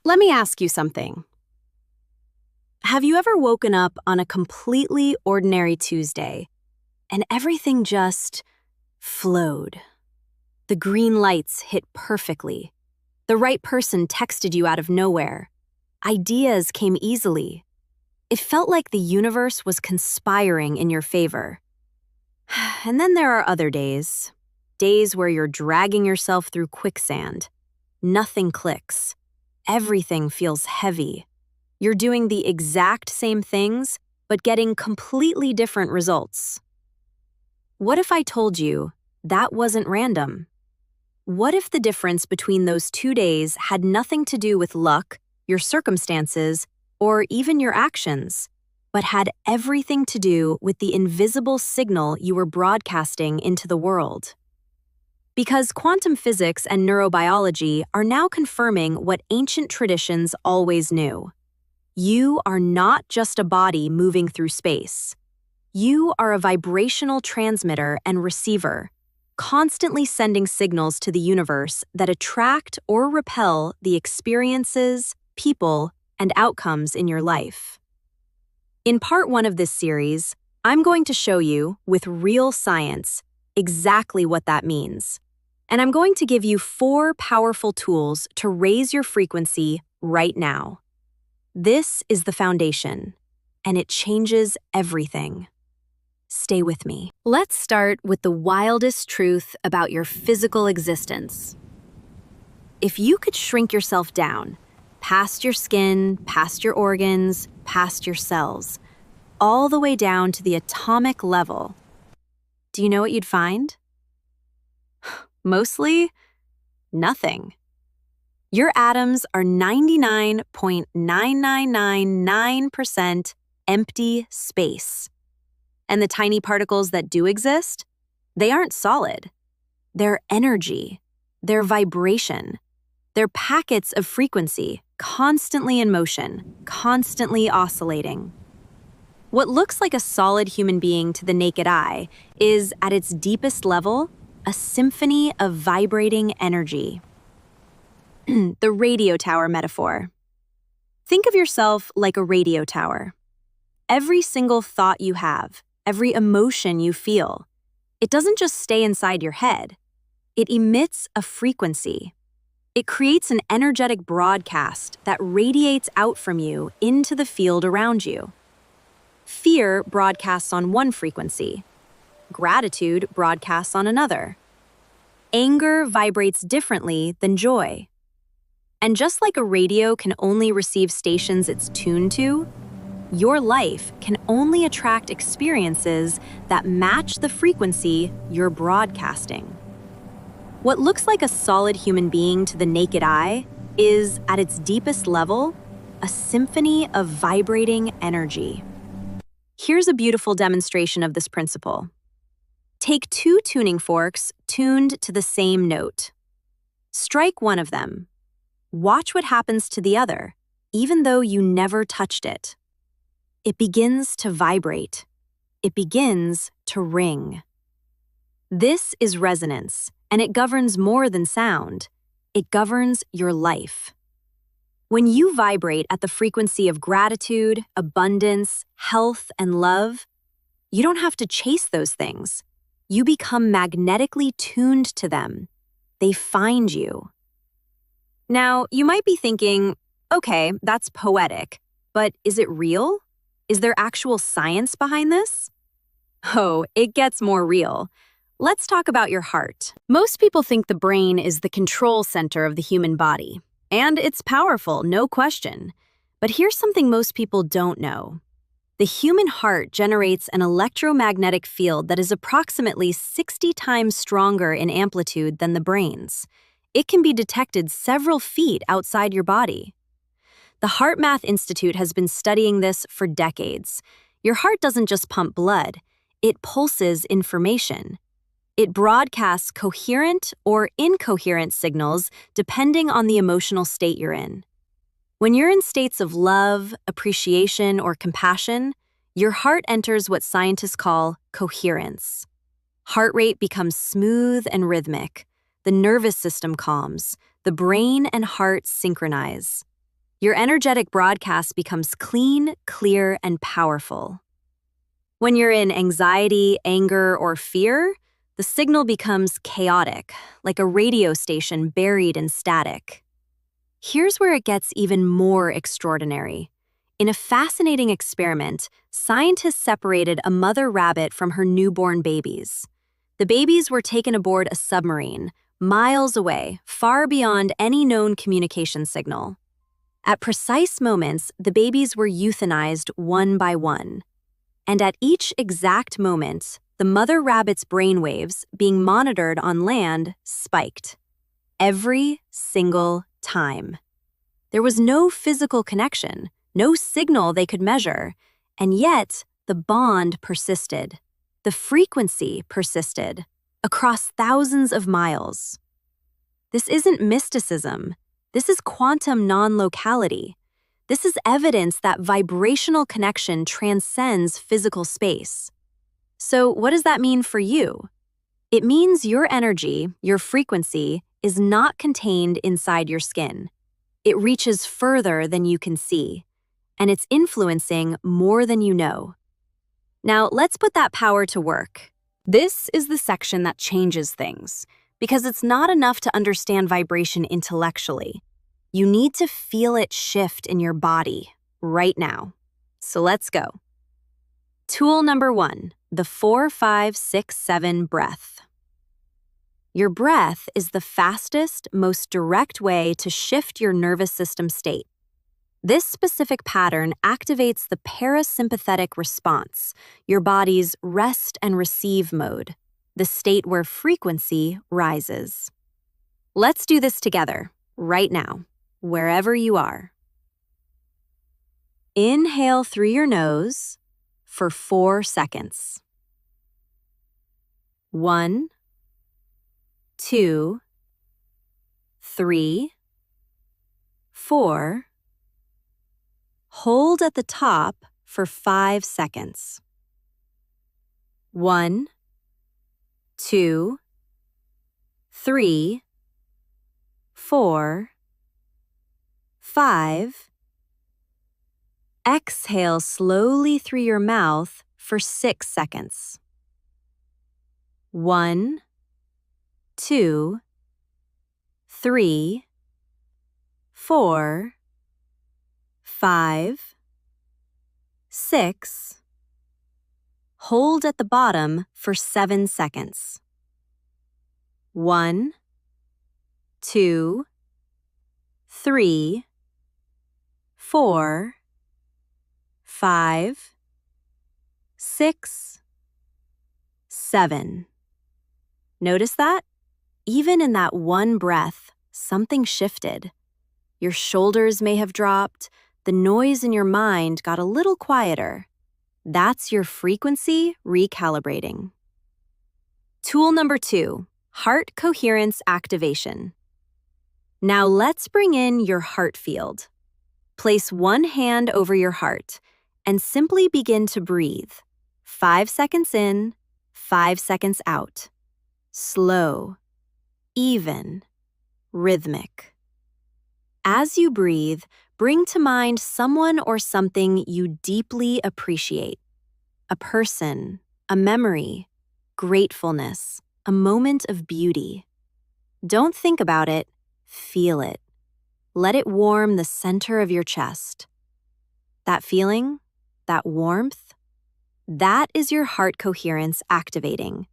Let me ask you something. Have you ever woken up on a completely ordinary Tuesday and everything just flowed? The green lights hit perfectly. The right person texted you out of nowhere. Ideas came easily. It felt like the universe was conspiring in your favor. And then there are other days. Days where you're dragging yourself through quicksand. Nothing clicks. Everything feels heavy. You're doing the exact same things, but getting completely different results. What if I told you that wasn't random? What if the difference between those 2 days had nothing to do with luck, your circumstances, or even your actions, but had everything to do with the invisible signal you were broadcasting into the world? Because quantum physics and neurobiology are now confirming what ancient traditions always knew. You are not just a body moving through space. You are a vibrational transmitter and receiver, constantly sending signals to the universe that attract or repel the experiences, people, and outcomes in your life. In part 1 of this series, I'm going to show you, with real science, exactly what that means. And I'm going to give you 4 powerful tools to raise your frequency right now. This is the foundation, and it changes everything. Stay with me. Let's start with the wildest truth about your physical existence. If you could shrink yourself down, past your skin, past your organs, past your cells, all the way down to the atomic level, do you know what you'd find? Mostly, nothing. Your atoms are 99.9999% empty space. And the tiny particles that do exist, they aren't solid. They're energy. They're vibration. They're packets of frequency, constantly in motion, constantly oscillating. What looks like a solid human being to the naked eye is, at its deepest level, a symphony of vibrating energy. The radio tower metaphor. Think of yourself like a radio tower. Every single thought you have, every emotion you feel, it doesn't just stay inside your head. It emits a frequency. It creates an energetic broadcast that radiates out from you into the field around you. Fear broadcasts on one frequency. Gratitude broadcasts on another. Anger vibrates differently than joy. And just like a radio can only receive stations it's tuned to, your life can only attract experiences that match the frequency you're broadcasting. What looks like a solid human being to the naked eye is, at its deepest level, a symphony of vibrating energy. Here's a beautiful demonstration of this principle. Take 2 tuning forks tuned to the same note. Strike one of them. Watch what happens to the other, even though you never touched it. It begins to vibrate. It begins to ring. This is resonance, and it governs more than sound. It governs your life. When you vibrate at the frequency of gratitude, abundance, health, and love, you don't have to chase those things. You become magnetically tuned to them. They find you. Now, you might be thinking, okay, that's poetic, but is it real? Is there actual science behind this? Oh, it gets more real. Let's talk about your heart. Most people think the brain is the control center of the human body, and it's powerful, no question. But here's something most people don't know. The human heart generates an electromagnetic field that is approximately 60 times stronger in amplitude than the brain's. It can be detected several feet outside your body. The Heart Math Institute has been studying this for decades. Your heart doesn't just pump blood, it pulses information. It broadcasts coherent or incoherent signals depending on the emotional state you're in. When you're in states of love, appreciation, or compassion, your heart enters what scientists call coherence. Heart rate becomes smooth and rhythmic. The nervous system calms. The brain and heart synchronize. Your energetic broadcast becomes clean, clear, and powerful. When you're in anxiety, anger, or fear, the signal becomes chaotic, like a radio station buried in static. Here's where it gets even more extraordinary. In a fascinating experiment, scientists separated a mother rabbit from her newborn babies. The babies were taken aboard a submarine, miles away, far beyond any known communication signal. At precise moments, the babies were euthanized one by one. And at each exact moment, the mother rabbit's brainwaves, being monitored on land, spiked. Every single time. There was no physical connection, no signal they could measure, and yet the bond persisted. The frequency persisted across thousands of miles. This isn't mysticism. This is quantum non-locality. This is evidence that vibrational connection transcends physical space. So what does that mean for you? It means your energy, your frequency, is not contained inside your skin. It reaches further than you can see, and it's influencing more than you know. Now, let's put that power to work. This is the section that changes things, because it's not enough to understand vibration intellectually. You need to feel it shift in your body right now. So let's go. Tool number 1, the 4-5-6-7 breath. Your breath is the fastest, most direct way to shift your nervous system state. This specific pattern activates the parasympathetic response, your body's rest and receive mode, the state where frequency rises. Let's do this together, right now, wherever you are. Inhale through your nose for 4 seconds. 1, 2, 3, 4. Hold at the top for 5 seconds. 1, 2, 3, 4, 5. Exhale slowly through your mouth for 6 seconds. 1, 2, 3, 4, 5, 6. Hold at the bottom for 7 seconds. 1, 2, 3, 4, 5, 6, 7. Notice that? Even in that one breath, something shifted. Your shoulders may have dropped, the noise in your mind got a little quieter. That's your frequency recalibrating. Tool number 2, heart coherence activation. Now let's bring in your heart field. Place one hand over your heart and simply begin to breathe. 5 seconds in, 5 seconds out. Slow, even, rhythmic. As you breathe, bring to mind someone or something you deeply appreciate. A person, a memory, gratefulness, a moment of beauty. Don't think about it, feel it. Let it warm the center of your chest. That feeling, that warmth, that is your heart coherence activating.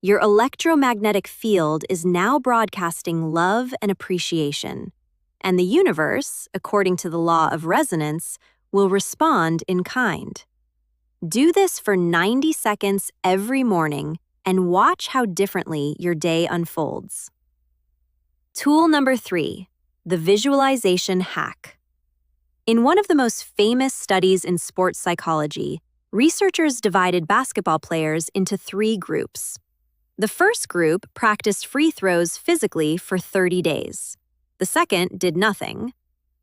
Your electromagnetic field is now broadcasting love and appreciation, and the universe, according to the law of resonance, will respond in kind. Do this for 90 seconds every morning and watch how differently your day unfolds. Tool number 3, the visualization hack. In one of the most famous studies in sports psychology, researchers divided basketball players into 3 groups. The first group practiced free throws physically for 30 days. The second did nothing.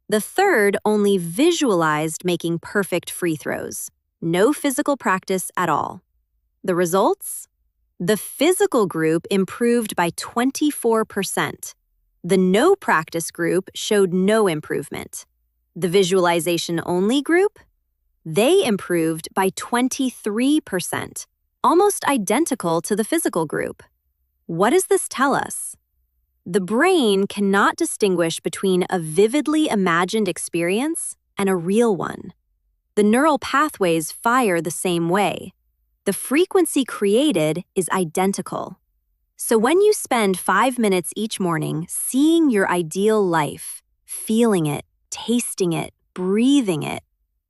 The third only visualized making perfect free throws. No physical practice at all. The results? The physical group improved by 24%. The no practice group showed no improvement. The visualization-only group? They improved by 23%, almost identical to the physical group. What does this tell us? The brain cannot distinguish between a vividly imagined experience and a real one. The neural pathways fire the same way. The frequency created is identical. So when you spend 5 minutes each morning seeing your ideal life, feeling it, tasting it, breathing it,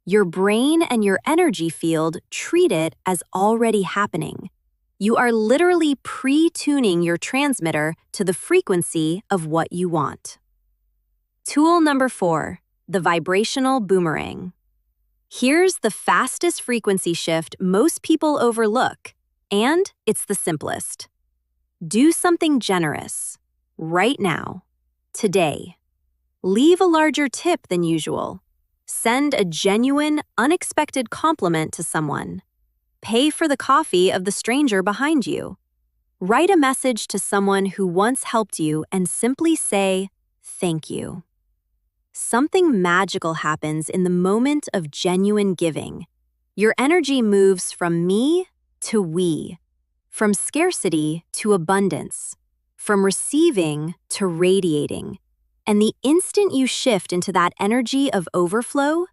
your brain and your energy field treat it as already happening. You are literally pre-tuning your transmitter to the frequency of what you want. Tool number 4, the vibrational boomerang. Here's the fastest frequency shift most people overlook, and it's the simplest. Do something generous, right now, today. Leave a larger tip than usual. Send a genuine, unexpected compliment to someone. Pay for the coffee of the stranger behind you. Write a message to someone who once helped you and simply say, "Thank you." Something magical happens in the moment of genuine giving. Your energy moves from me to we, from scarcity to abundance, from receiving to radiating. And the instant you shift into that energy of overflow,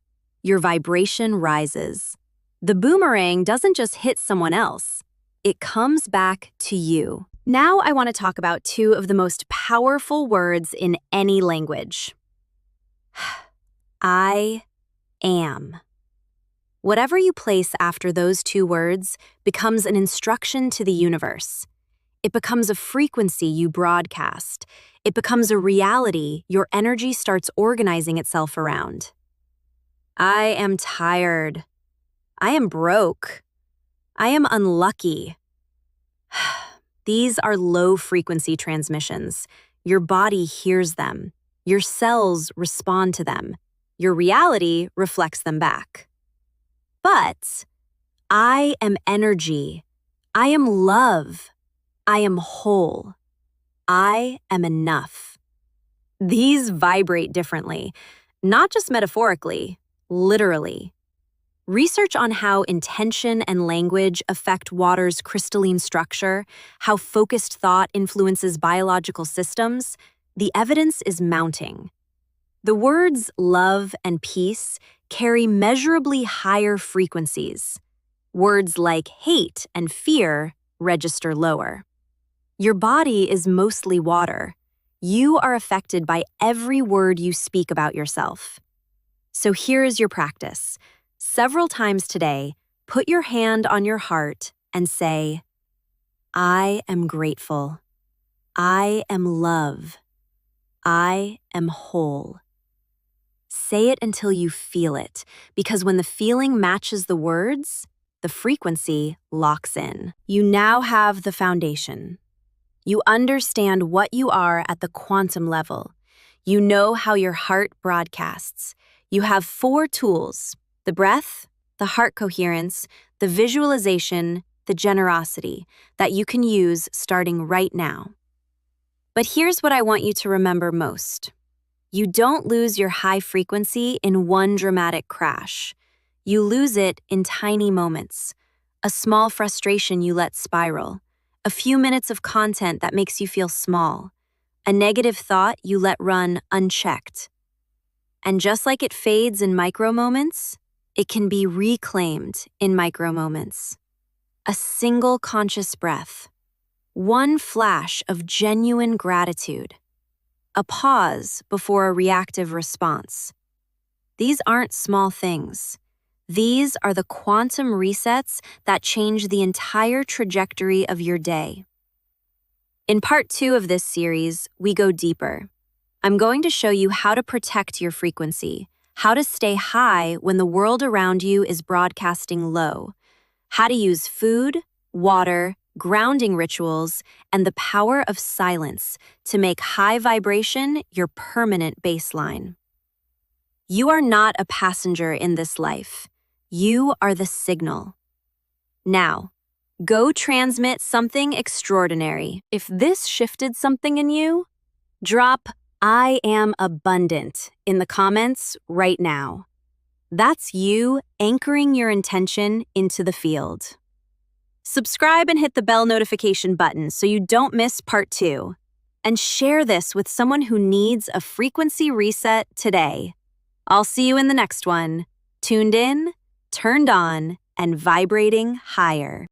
your vibration rises. The boomerang doesn't just hit someone else, it comes back to you. Now I want to talk about two of the most powerful words in any language. I am. Whatever you place after those two words becomes an instruction to the universe. It becomes a frequency you broadcast. It becomes a reality your energy starts organizing itself around. I am tired. I am broke. I am unlucky. These are low-frequency transmissions. Your body hears them. Your cells respond to them. Your reality reflects them back. But I am energy. I am love. I am whole. I am enough. These vibrate differently, not just metaphorically, literally. Research on how intention and language affect water's crystalline structure, how focused thought influences biological systems, the evidence is mounting. The words love and peace carry measurably higher frequencies. Words like hate and fear register lower. Your body is mostly water. You are affected by every word you speak about yourself. So here is your practice. Several times today, put your hand on your heart and say, I am grateful. I am love. I am whole. Say it until you feel it, because when the feeling matches the words, the frequency locks in. You now have the foundation. You understand what you are at the quantum level. You know how your heart broadcasts. You have 4 tools: the breath, the heart coherence, the visualization, the generosity that you can use starting right now. But here's what I want you to remember most. You don't lose your high frequency in one dramatic crash. You lose it in tiny moments. A small frustration you let spiral. A few minutes of content that makes you feel small. A negative thought you let run unchecked. And just like it fades in micro moments, it can be reclaimed in micro moments. A single conscious breath. One flash of genuine gratitude. A pause before a reactive response. These aren't small things. These are the quantum resets that change the entire trajectory of your day. In part 2 of this series, we go deeper. I'm going to show you how to protect your frequency, how to stay high when the world around you is broadcasting low, how to use food, water, grounding rituals, and the power of silence to make high vibration your permanent baseline. You are not a passenger in this life. You are the signal. Now, go transmit something extraordinary. If this shifted something in you, drop I am abundant in the comments right now. That's you anchoring your intention into the field. Subscribe and hit the bell notification button so you don't miss part 2. And share this with someone who needs a frequency reset today. I'll see you in the next one. Tuned in, turned on, and vibrating higher.